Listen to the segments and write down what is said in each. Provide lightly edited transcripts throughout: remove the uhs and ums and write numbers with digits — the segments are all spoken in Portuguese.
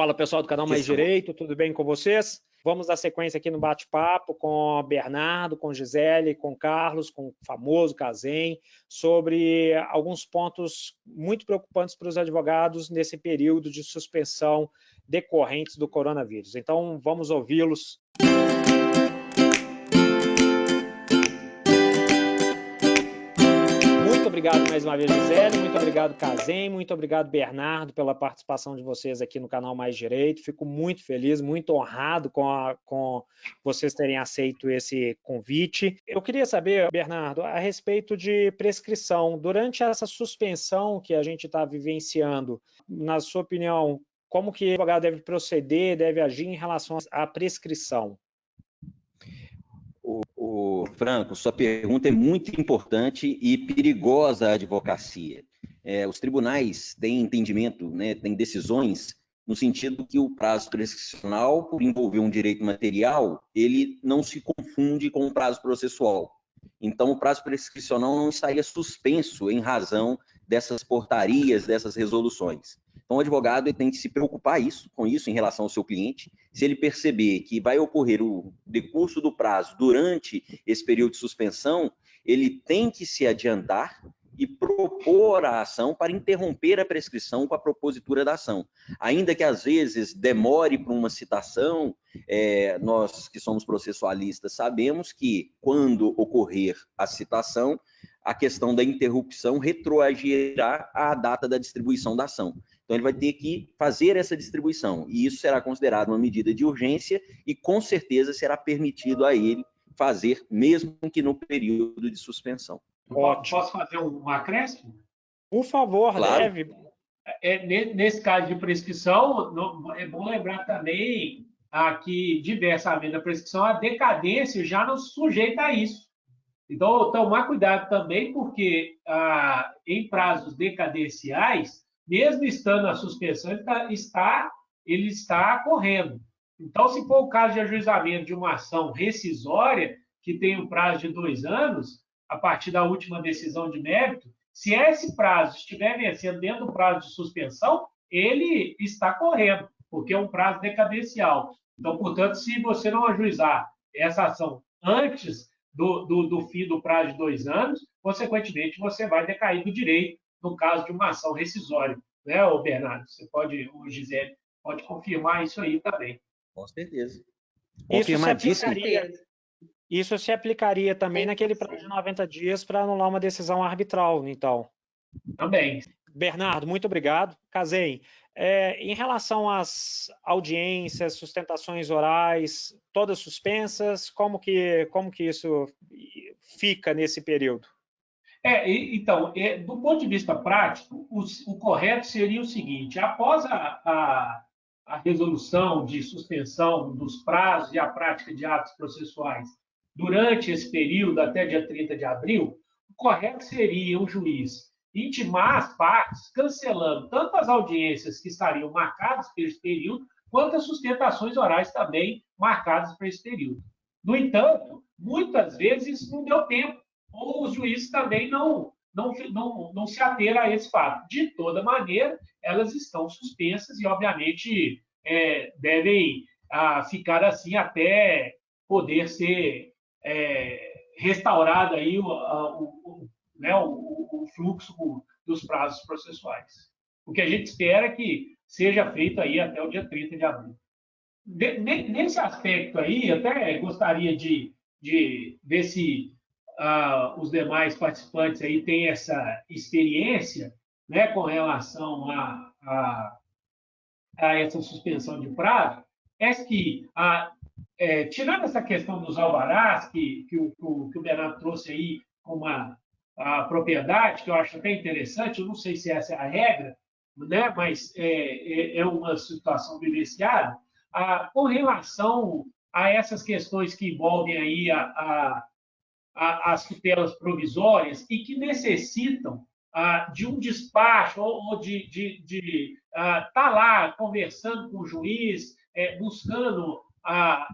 Fala, pessoal do canal Mais Direito, tudo bem com vocês? Vamos dar sequência aqui no bate-papo com o Bernardo, com Gisele, com Carlos, com o famoso Cazem, sobre alguns pontos muito preocupantes para os advogados nesse período de suspensão decorrentes do coronavírus. Então, vamos ouvi-los. Muito obrigado mais uma vez, Gisele, muito obrigado, Cazem, muito obrigado, Bernardo, pela participação de vocês aqui no canal Mais Direito. Fico muito feliz, muito honrado com vocês terem aceito esse convite. Eu queria saber, Bernardo, a respeito de prescrição. Durante essa suspensão que a gente está vivenciando, na sua opinião, como que o advogado deve proceder, deve agir em relação à prescrição? Franco, sua pergunta é muito importante e perigosa à advocacia. Os tribunais têm entendimento, né, têm decisões no sentido que o prazo prescricional, por envolver um direito material, ele não se confunde com o prazo processual. Então, o prazo prescricional não estaria suspenso em razão dessas portarias, dessas resoluções. Então, o advogado ele tem que se preocupar com isso em relação ao seu cliente. Se ele perceber que vai ocorrer o decurso do prazo durante esse período de suspensão, ele tem que se adiantar e propor a ação para interromper a prescrição com a propositura da ação. Ainda que, às vezes, demore para uma citação, nós que somos processualistas sabemos que, quando ocorrer a citação, a questão da interrupção retroagirá à data da distribuição da ação. Então, ele vai ter que fazer essa distribuição, e isso será considerado uma medida de urgência e, com certeza, será permitido a ele fazer, mesmo que no período de suspensão. Ótimo. Posso fazer um acréscimo? Por favor, claro. Deve. Nesse caso de prescrição, é bom lembrar também que, diversamente da prescrição, a decadência já não se sujeita a isso. Então, tomar cuidado também, porque em prazos decadenciais, mesmo estando a suspensão, ele está correndo. Então, se for o caso de ajuizamento de uma ação rescisória, que tem um prazo de 2 anos, a partir da última decisão de mérito, se esse prazo estiver vencendo dentro do prazo de suspensão, ele está correndo, porque é um prazo decadencial. Então, portanto, se você não ajuizar essa ação antes do fim do prazo de 2 anos, consequentemente, você vai decair do direito no caso de uma ação rescisória. Né, Bernardo? O Gisele, pode confirmar isso aí também. Com certeza. Isso se aplicaria também naquele prazo de 90 dias para anular uma decisão arbitral, então. Também. Bernardo, muito obrigado. Cazem, em relação às audiências, sustentações orais, todas suspensas, como que isso fica nesse período? Então, do ponto de vista prático, o correto seria o seguinte: após a resolução de suspensão dos prazos e a prática de atos processuais durante esse período, até dia 30 de abril, o correto seria o juiz intimar as partes, cancelando tanto as audiências que estariam marcadas para esse período, quanto as sustentações orais também marcadas para esse período. No entanto, muitas vezes isso não deu tempo, ou os juízes também não se ateram a esse fato. De toda maneira, elas estão suspensas e, obviamente, devem ficar assim até poder ser restaurado aí o fluxo dos prazos processuais. O que a gente espera é que seja feito aí até o dia 30 de abril. Nesse aspecto aí, até gostaria de ver se os demais participantes aí têm essa experiência, né, com relação a essa suspensão de prazo, é que, tirando essa questão dos alvarás, que o Bernardo trouxe aí com a propriedade, que eu acho até interessante, eu não sei se essa é a regra, né, mas é uma situação vivenciada, com relação a essas questões que envolvem aí as tutelas provisórias e que necessitam de um despacho ou de estar lá conversando com o juiz, buscando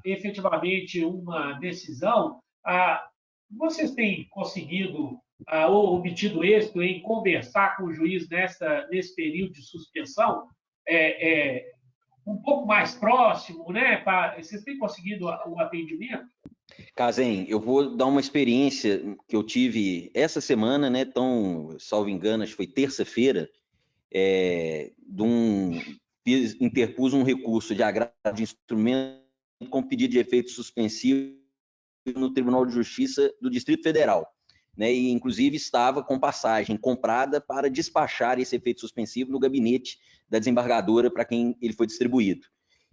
efetivamente uma decisão, vocês têm conseguido ou obtido êxito em conversar com o juiz nesse período de suspensão? um pouco mais próximo, né? Vocês têm conseguido o atendimento? Kazem, eu vou dar uma experiência que eu tive essa semana, né? Então, salvo engano, acho que foi terça-feira, interpus um recurso de agravo de instrumento com pedido de efeito suspensivo no Tribunal de Justiça do Distrito Federal, né? E inclusive estava com passagem comprada para despachar esse efeito suspensivo no gabinete da desembargadora para quem ele foi distribuído.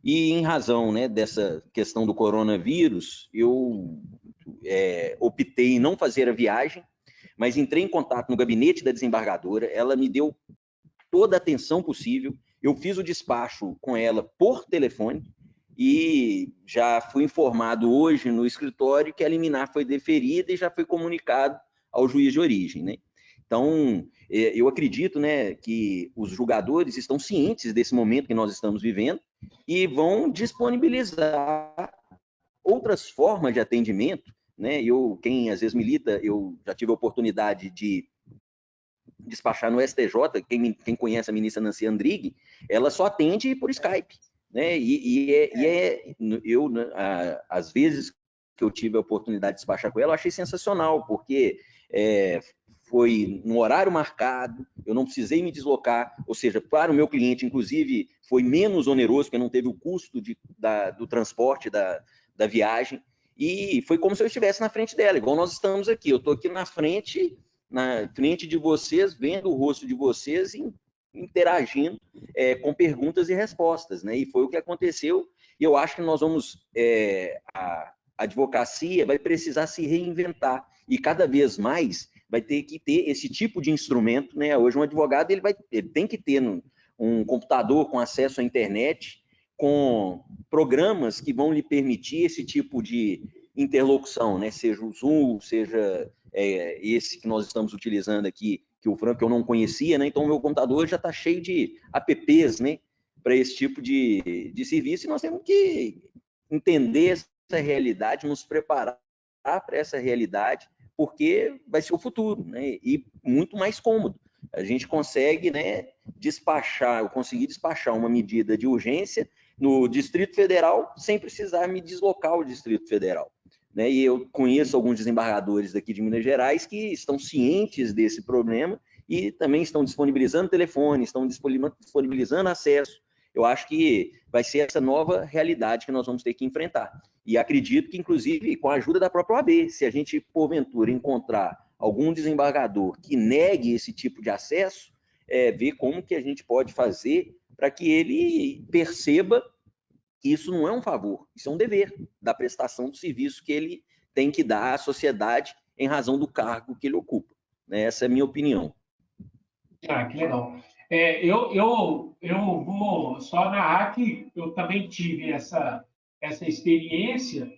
E em razão, né, dessa questão do coronavírus, eu optei em não fazer a viagem, mas entrei em contato no gabinete da desembargadora, ela me deu toda a atenção possível, eu fiz o despacho com ela por telefone e já fui informado hoje no escritório que a liminar foi deferida e já foi comunicado ao juiz de origem, né? Então, eu acredito, né, que os julgadores estão cientes desse momento que nós estamos vivendo e vão disponibilizar outras formas de atendimento, né? Quem às vezes milita, eu já tive a oportunidade de despachar no STJ, quem conhece a ministra Nancy Andrighi, ela só atende por Skype, né? Eu, às vezes que eu tive a oportunidade de despachar com ela, eu achei sensacional, porque foi no horário marcado, eu não precisei me deslocar, ou seja, para o meu cliente, inclusive, foi menos oneroso, porque não teve o custo do transporte da viagem, e foi como se eu estivesse na frente dela, igual nós estamos aqui. Eu estou aqui na frente de vocês, vendo o rosto de vocês e interagindo com perguntas e respostas, né? E foi o que aconteceu. E eu acho que nós vamos, a advocacia vai precisar se reinventar e cada vez mais vai ter que ter esse tipo de instrumento, né? Hoje um advogado ele tem que ter um computador com acesso à internet, com programas que vão lhe permitir esse tipo de interlocução, né? Seja o Zoom, seja esse que nós estamos utilizando aqui, que o Franco eu não conhecia, né? Então o meu computador já está cheio de apps, né? Para esse tipo de serviço, e nós temos que entender essa realidade, nos preparar para essa realidade, porque vai ser o futuro, né? E muito mais cômodo. A gente consegue, né, eu consegui despachar uma medida de urgência no Distrito Federal sem precisar me deslocar ao Distrito Federal. Né? E eu conheço alguns desembargadores daqui de Minas Gerais que estão cientes desse problema e também estão disponibilizando telefone, estão disponibilizando acesso. Eu acho que vai ser essa nova realidade que nós vamos ter que enfrentar. E acredito que, inclusive, com a ajuda da própria OAB, se a gente, porventura, encontrar algum desembargador que negue esse tipo de acesso, ver como que a gente pode fazer para que ele perceba que isso não é um favor, isso é um dever da prestação do serviço que ele tem que dar à sociedade em razão do cargo que ele ocupa. Essa é a minha opinião. Ah, que legal. Eu vou só narrar que eu também tive essa experiência,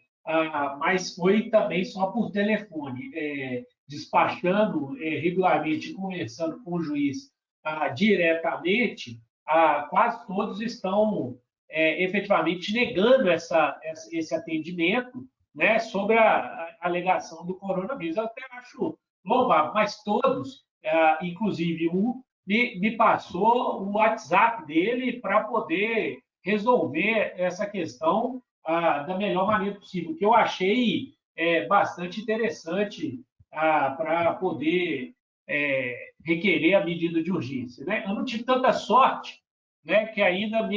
mas foi também só por telefone, despachando regularmente, conversando com o juiz diretamente, quase todos estão efetivamente negando esse atendimento, né, sobre a alegação do coronavírus. Eu até acho louvável, mas todos, inclusive me passou o WhatsApp dele para poder resolver essa questão da melhor maneira possível, que eu achei bastante interessante para poder requerer a medida de urgência. Né? Eu não tive tanta sorte, né, que ainda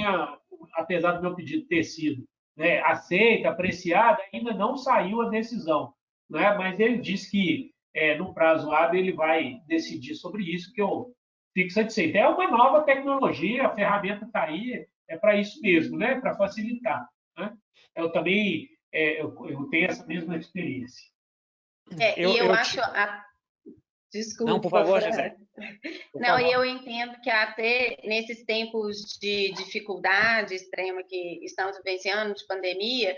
apesar do meu pedido ter sido, né, aceito, apreciado, ainda não saiu a decisão. Né? Mas ele disse que no prazo hábil ele vai decidir sobre isso, que eu fico satisfeito. É uma nova tecnologia, a ferramenta está aí, é para isso mesmo, né? Para facilitar. Né? Eu também eu tenho essa mesma experiência. Eu acho... Desculpa, não, por favor, Gisele. Não, e eu entendo que até nesses tempos de dificuldade extrema que estamos vivenciando, de pandemia,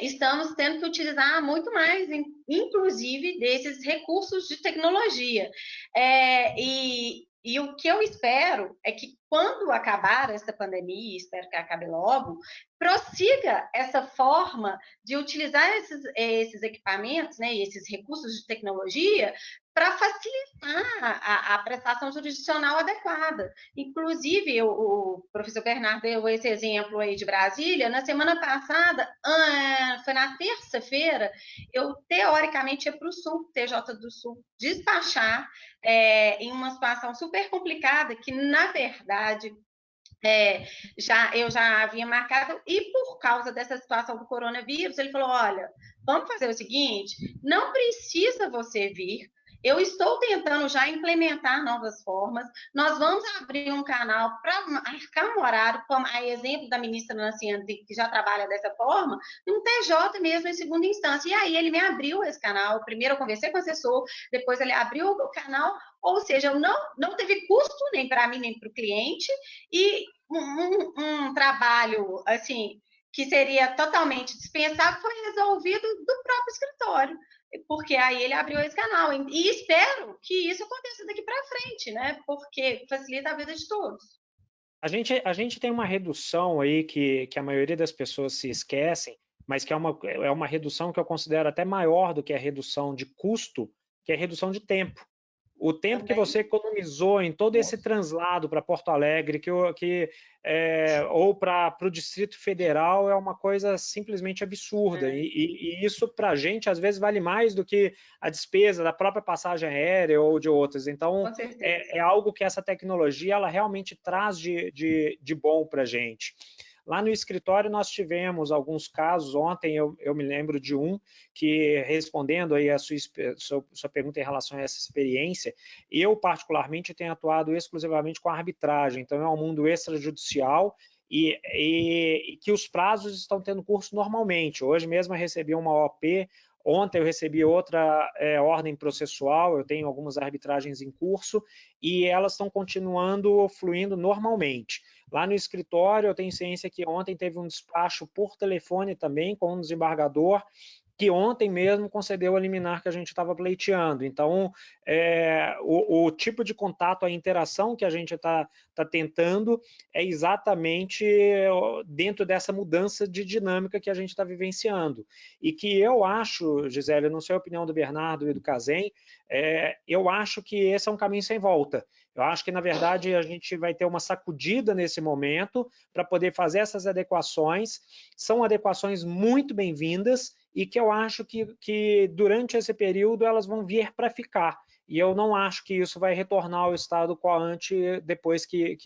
estamos tendo que utilizar muito mais, inclusive, desses recursos de tecnologia. E o que eu espero é que, quando acabar essa pandemia, espero que acabe logo, prossiga essa forma de utilizar esses equipamentos, né, esses recursos de tecnologia para facilitar a prestação jurisdicional adequada. Inclusive, o professor Bernardo deu esse exemplo aí de Brasília. Na semana passada, foi na terça-feira, eu teoricamente ia para o Sul, TJ do Sul, despachar em uma situação super complicada, que na verdade eu já havia marcado, e por causa dessa situação do coronavírus, ele falou, olha, vamos fazer o seguinte, não precisa você vir, eu estou tentando já implementar novas formas, nós vamos abrir um canal para marcar um horário, como a exemplo da ministra Nanciane, que já trabalha dessa forma, um TJ mesmo em segunda instância. E aí ele me abriu esse canal, primeiro eu conversei com o assessor, depois ele abriu o canal, ou seja, não teve custo nem para mim, nem para o cliente, e um trabalho, assim, que seria totalmente dispensável, foi resolvido do próprio escritório, porque aí ele abriu esse canal. E espero que isso aconteça daqui para frente, né? Porque facilita a vida de todos. A gente tem uma redução aí que a maioria das pessoas se esquecem, mas que é uma redução que eu considero até maior do que a redução de custo, que é a redução de tempo. O tempo que você economizou em todo esse translado para Porto Alegre, ou para o Distrito Federal, é uma coisa simplesmente absurda. E isso, para a gente, às vezes, vale mais do que a despesa da própria passagem aérea ou de outras. Então, é algo que essa tecnologia ela realmente traz de bom para a gente. Lá no escritório nós tivemos alguns casos, ontem eu me lembro de um que, respondendo aí a sua pergunta em relação a essa experiência, eu particularmente tenho atuado exclusivamente com a arbitragem, então é um mundo extrajudicial e que os prazos estão tendo curso normalmente. Hoje mesmo eu recebi uma OP, ontem eu recebi outra ordem processual, eu tenho algumas arbitragens em curso e elas estão continuando fluindo normalmente. Lá no escritório, eu tenho ciência que ontem teve um despacho por telefone também com um desembargador, que ontem mesmo concedeu a liminar que a gente estava pleiteando. Então, o tipo de contato, a interação que a gente está tentando é exatamente dentro dessa mudança de dinâmica que a gente está vivenciando. E que eu acho, Gisele, não sei a opinião do Bernardo e do Cazem, eu acho que esse é um caminho sem volta. Eu acho que, na verdade, a gente vai ter uma sacudida nesse momento para poder fazer essas adequações. São adequações muito bem-vindas e que eu acho que durante esse período elas vão vir para ficar. E eu não acho que isso vai retornar ao estado quo ante depois que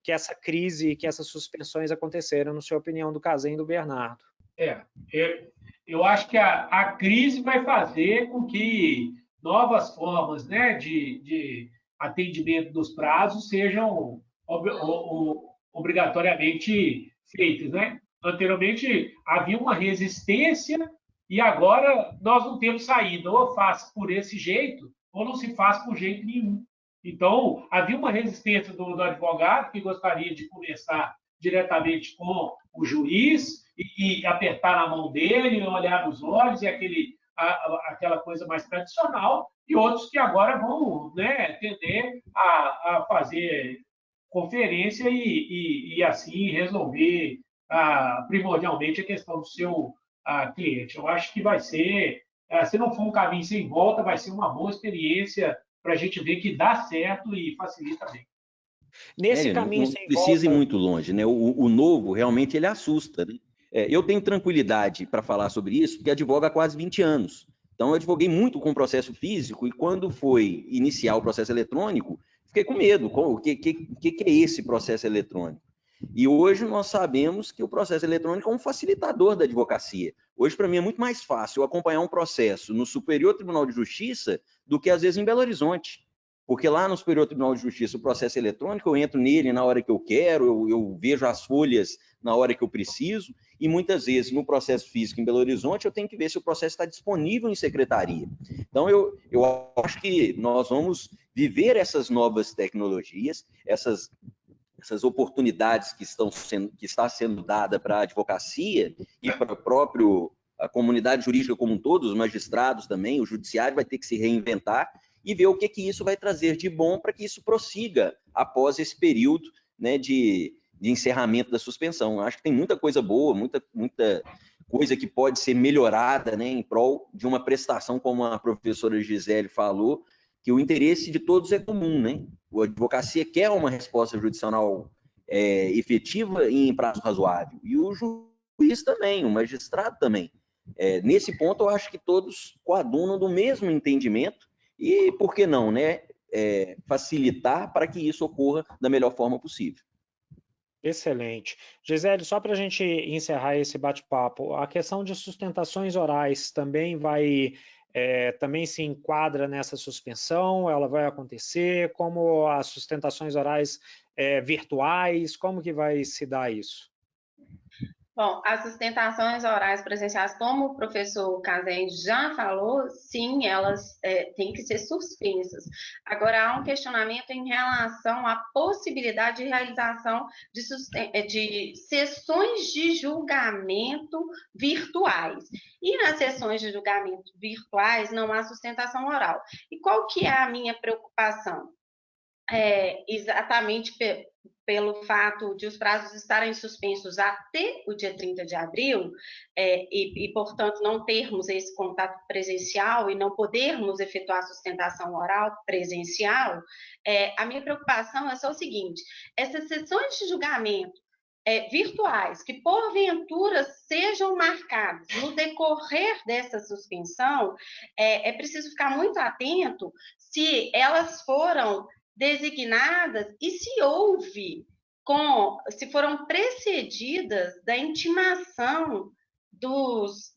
essa crise, que essas suspensões aconteceram, na sua opinião, do Cazem e do Bernardo. Eu acho que a crise vai fazer com que novas formas, né, de atendimento dos prazos sejam obrigatoriamente feitas, né? Anteriormente havia uma resistência e agora nós não temos saída, ou faz por esse jeito ou não se faz por jeito nenhum. Então, havia uma resistência do advogado que gostaria de conversar diretamente com o juiz e apertar na mão dele, olhar nos olhos, aquela coisa mais tradicional, e outros que agora vão, né, tender a fazer conferência e assim resolver primordialmente a questão do seu cliente. Eu acho que vai ser, se não for um caminho sem volta, vai ser uma boa experiência para a gente ver que dá certo e facilita bem. Nesse caminho não sem precisa volta... ir muito longe, né? O novo realmente ele assusta, né? Eu tenho tranquilidade para falar sobre isso, porque advogo há quase 20 anos. Então, eu advoguei muito com o processo físico e quando foi iniciar o processo eletrônico, fiquei com medo. O que é esse processo eletrônico? E hoje nós sabemos que o processo eletrônico é um facilitador da advocacia. Hoje, para mim, é muito mais fácil acompanhar um processo no Superior Tribunal de Justiça do que, às vezes, em Belo Horizonte. Porque lá no Superior Tribunal de Justiça, o processo eletrônico, eu entro nele na hora que eu quero, eu vejo as folhas na hora que eu preciso, e muitas vezes no processo físico em Belo Horizonte, eu tenho que ver se o processo está disponível em secretaria. Então, eu acho que nós vamos viver essas novas tecnologias, essas oportunidades que está sendo dada para a advocacia e para a comunidade jurídica como um todo, os magistrados também, o judiciário vai ter que se reinventar e ver o que isso vai trazer de bom para que isso prossiga após esse período, né, de encerramento da suspensão. Eu acho que tem muita coisa boa, muita coisa que pode ser melhorada, né, em prol de uma prestação, como a professora Gisele falou, que o interesse de todos é comum, né? A advocacia quer uma resposta judicial efetiva e em prazo razoável, e o juiz também, o magistrado também. Nesse ponto, eu acho que todos coadunam do mesmo entendimento e, por que não, né, facilitar para que isso ocorra da melhor forma possível. Excelente. Gisele, só para a gente encerrar esse bate-papo, a questão de sustentações orais também também se enquadra nessa suspensão? Ela vai acontecer? Como as sustentações orais virtuais? Como que vai se dar isso? Bom, as sustentações orais presenciais, como o professor Casem já falou, sim, elas têm que ser suspensas. Agora, há um questionamento em relação à possibilidade de realização de sessões de julgamento virtuais. E nas sessões de julgamento virtuais não há sustentação oral. E qual que é a minha preocupação? Exatamente pelo fato de os prazos estarem suspensos até o dia 30 de abril, portanto, não termos esse contato presencial e não podermos efetuar a sustentação oral presencial, a minha preocupação é só o seguinte: essas sessões de julgamento virtuais, que porventura sejam marcadas no decorrer dessa suspensão, é preciso ficar muito atento se elas foram designadas e se foram precedidas da intimação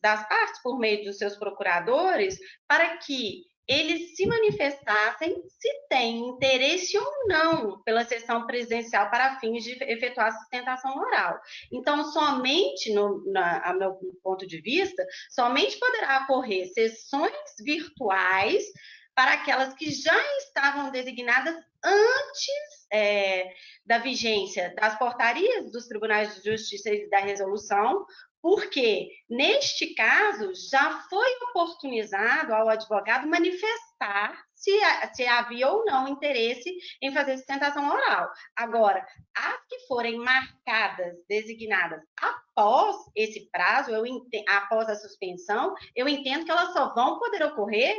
das partes por meio dos seus procuradores para que eles se manifestassem se têm interesse ou não pela sessão presidencial para fins de efetuar a sustentação oral. Então, somente, a meu ponto de vista, somente poderá ocorrer sessões virtuais para aquelas que já estavam designadas antes da vigência das portarias dos tribunais de justiça e da resolução, porque, neste caso, já foi oportunizado ao advogado manifestar se havia ou não interesse em fazer sustentação oral. Agora, as que forem marcadas, designadas após esse prazo, após a suspensão, eu entendo que elas só vão poder ocorrer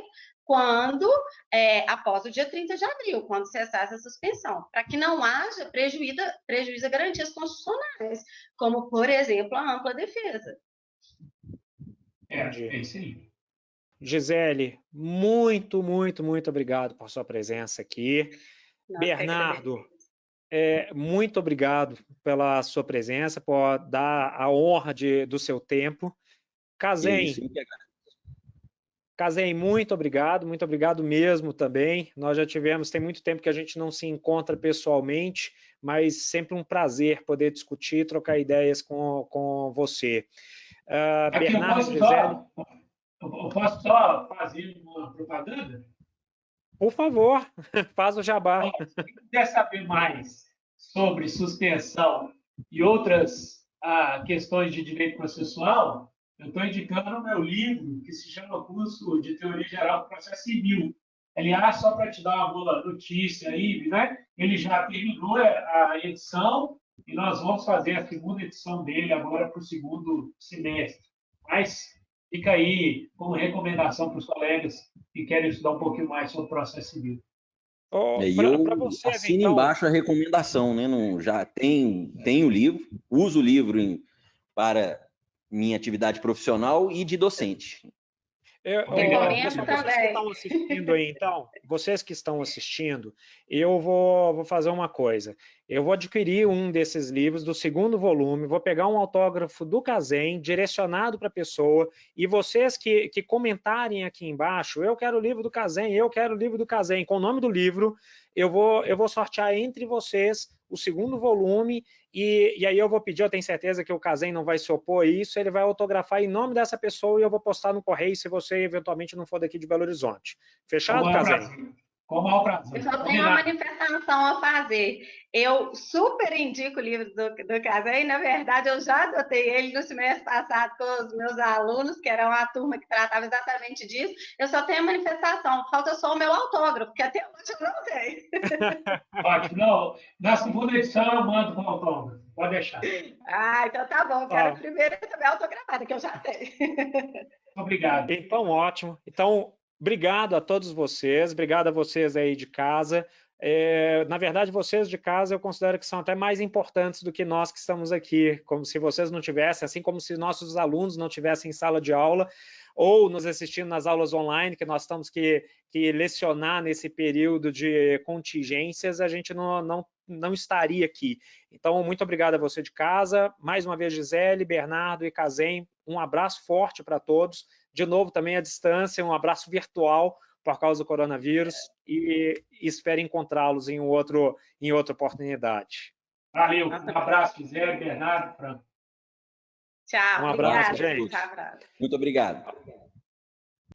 após o dia 30 de abril, quando cessar essa suspensão, para que não haja prejuízo a garantias constitucionais, como, por exemplo, a ampla defesa. É isso aí. Gisele, muito, muito, muito obrigado por sua presença aqui. Bernardo, muito obrigado pela sua presença, por dar a honra do seu tempo. Casem, muito obrigado mesmo também. Nós já tem muito tempo que a gente não se encontra pessoalmente, mas sempre um prazer poder discutir, trocar ideias com você. Bernardo, Gisele. Eu posso só fazer uma propaganda? Por favor, faz o jabá. Se quiser saber mais sobre suspensão e outras questões de direito processual, eu estou indicando o meu livro, que se chama Curso de Teoria Geral do Processo Civil. Aliás, só para te dar uma boa notícia aí, né? Ele já terminou a edição e nós vamos fazer a segunda edição dele agora para o segundo semestre. Mas fica aí como recomendação para os colegas que querem estudar um pouquinho mais sobre o processo civil. Eu assino então embaixo a recomendação, né? Já tem o livro, uso o livro para minha atividade profissional e de docente. Vocês que estão assistindo, eu vou fazer uma coisa. Eu vou adquirir um desses livros do segundo volume, vou pegar um autógrafo do Casem, direcionado para a pessoa, e vocês que comentarem aqui embaixo, eu quero o livro do Casem, eu quero o livro do Casem, com o nome do livro, eu vou sortear entre vocês o segundo volume, e aí eu vou pedir, eu tenho certeza que o Casem não vai se opor a isso, ele vai autografar em nome dessa pessoa e eu vou postar no correio se você eventualmente não for daqui de Belo Horizonte. Fechado, Casem? Com o maior prazer. Eu só tenho uma manifestação a fazer. Eu super indico o livro do Casem. Na verdade, eu já adotei ele no semestre passado com os meus alunos, que era uma turma que tratava exatamente disso. Eu só tenho a manifestação. Falta só o meu autógrafo, porque até hoje eu não tenho. Ótimo. Não, na segunda edição eu mando com autógrafo. Pode deixar. Ah, então tá bom. Quero a primeira também autografada, que eu já tenho. Obrigado. Então, ótimo. Então, obrigado a todos vocês, obrigado a vocês aí de casa. Na verdade, vocês de casa eu considero que são até mais importantes do que nós que estamos aqui, como se vocês não tivessem, assim como se nossos alunos não tivessem em sala de aula ou nos assistindo nas aulas online, que nós estamos que lecionar nesse período de contingências, a gente não estaria aqui. Então, muito obrigado a você de casa. Mais uma vez, Gisele, Bernardo e Casem, um abraço forte para todos. De novo, também à distância, um abraço virtual por causa do coronavírus e espero encontrá-los em outra oportunidade. Valeu. Um abraço, Gisele, Bernardo, Franco. Tchau. Um abraço, Obrigada, gente. Um abraço. Muito obrigado.